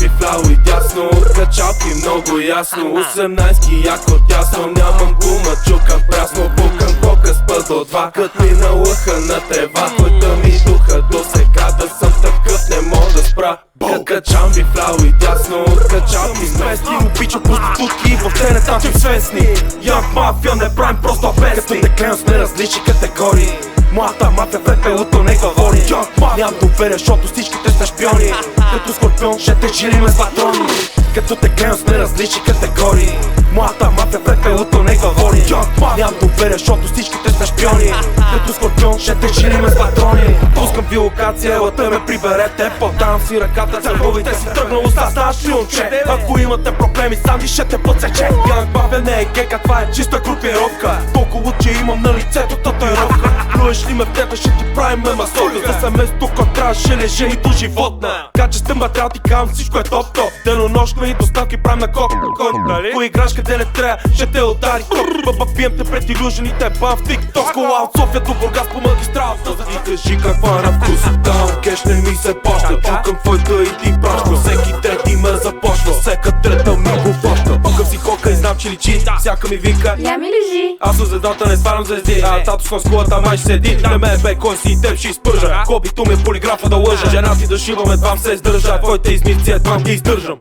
ми вляво и дясно, качалки много ясно. 18 яко тясно, нямам гума, чукам прясно. Букам показ път до 2, кът ми налъха на трева. Който ми духа до сега да съм такъв, не мога да спра. Качам ви вляво и дясно, качалки смести. Обичам проститутки и въобще не тачим свестни. Янг мафия не правим просто бести. Като те клеям сме различни категории. Младата мафия в пепелото не говори. Нямам доверие, защото всичките сме шпиони. Като скорпион ще те жилиме с патрони. Като те гледам сме различни категории. Младата мафия в пепелото не говори. Нямам доверие, защото всичките сме шпиони. Като скорпион ще те жилиме с патрони. Пускам ви локация, елата ме приберете. Подавам си ръката, църговите си тръгна уста, ставаш ли момче? Ако имате проблеми, сам ви ще те подсече. Янг мафия не е гека, това е чиста групировка. Толкова че имам на лицето татуировка. Плюеш ли ме в тета, ще ти правим масока. За семейство, който трябваше лежи и до животна. Качествен материал ти кам, всичко е топ-топ. Денонощно и доставки правим на кок. Кои играш къде не трябва, ще те удари топ. Бъба пием те пред илюжените бам в TikTok. Кола от София до Бургас по магистралата. И кажи каква е на вкус. Даун кеш не ми се плаща. Пукам твоята и ти праща. Всеки трети ме започва, всека трета ми го фаща. Пукам си хока и знам че личи. Всяка ми вика, я ми лежи. аз от звездата не свалям звезди. Тато с скулата май ще седи. На мен бе кой си и теб ще изпържа. Хобито ми е полиграфа да лъжа. Жена ти да шибам, едвам се издържа. Твоите измици едвам ги издържам.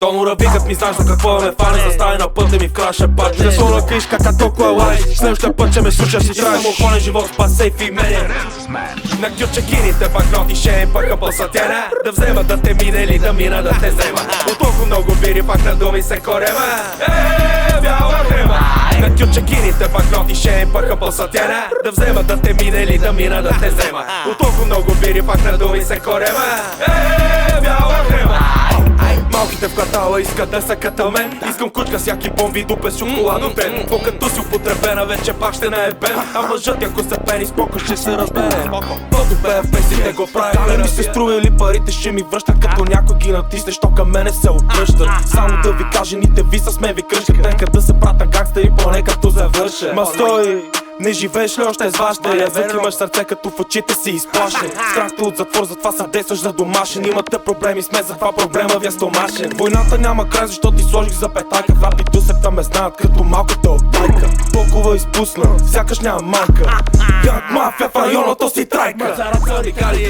Тонора викат ми, знаеш за какво ме фане. Застави на пътя ми в краше пат. Не сола кришка, как толкова лай. Следващия път ще ме слушаш и трябва мохонен живот с пасейф и мене. На кючакините пак ноти ще им пъка бълсатяна. Да взема да те мине или да мина да те взема. От толкова много бири пак на думи се корема. Бяла крема. На кючакините пак ноти ще им пъка бълсатяна. Да взема да те мине или да мина да те взема. От толкова много бири пак на думи се корема. Бяла крема. Малките в квартала искат да са като мен. Искам кучка с яки бомби, дупе с шоколадотен. Покато си употребена, вече пак ще не е бен. А мъжът яко се пени, споко ще се разбере. По-добре в песните го прави. Не ми се струва или парите ще ми връщат. Като някой ги натисне, що към мене се обръщат. Само да ви кажа, ните ви са сме ви кръщат. Нека да се прата гангстери, поне като завърша. Ма стой! Не живееш ли още с вашите? Язък имаш сърце, като в очите си изплашен. Страхте от затвор, затова съдействаш за домашен. Имате проблеми с мен, затова проблема ви е стомашен. Войната няма край, защото ти сложих за петайка. В рап и дусевта ме знаят като малката отбайка. Толкова изпусна, сякаш няма майка. Янг мафия в района, то си трайка.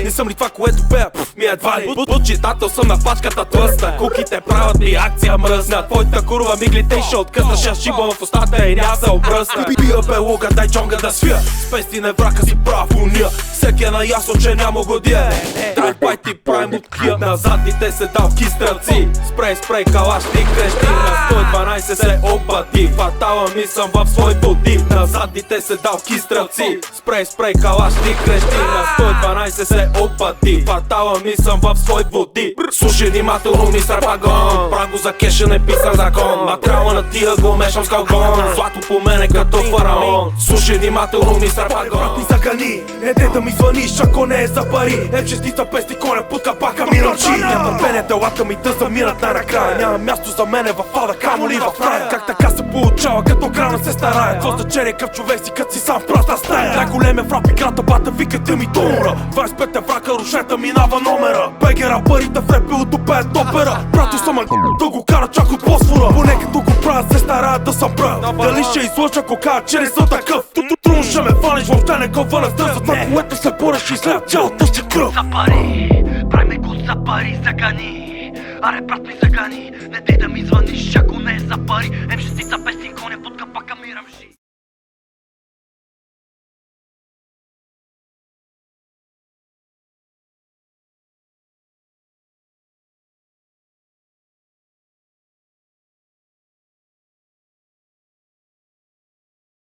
Не съм ли това, което пея? Ми едва ли. Почитател съм на пачката тлъста. Куките правят ми акция мръсна. Твоята курва миглите и ще откъсна. Ще шибам в устата и няма се обръсна. Бия белуга, дай чонга да свия. Спести не врака си прав уния. Всеки е наясно, че няма годия. Драйв-бай ти правим от кия. На задните се давки стрелци. Спрей, калашни крещи. На 112 се опати. Фатала ми съм в свой води. На задните се давки стрелци. Спрей, калашни крещи. На 112 се опати. Фатала ми съм в свой води. Слушай внимателно ми сарпагон. Праго за кеша не писан закон. Материала на тия го мешам с калгон. Злато по мене като фараон. Слушай внимателно ми сарпагон. Брат ми загани, не де да ми звъниш, ако не е за пари. М6 пести коня под капака ми ръчи. Няма търпение телата ми да заминат накрая. Няма място за мене в ада, камо ли в рая. Как така се получава, като крана се старая. Какво значение къв човек си, като си сам в празна стая. Най-големия в рап играта бата, викайте ми до умра. 25 е врака, рушета минава номера. Бегера парите в репи от опеят опера. Брато съм да го кара чак от Босфора. Поне като го правят се старая да съм прав. Дали ще излъча, ако кажа, че не съм такъв. Трудно ще ме фаниш, въобще не кълва на стърза. Това, което се бореш и след цялата си кръв. За пари, правим го за пари, загани. Аре брат ми загани, не дей да ми звъниш, ако не е за пари. М6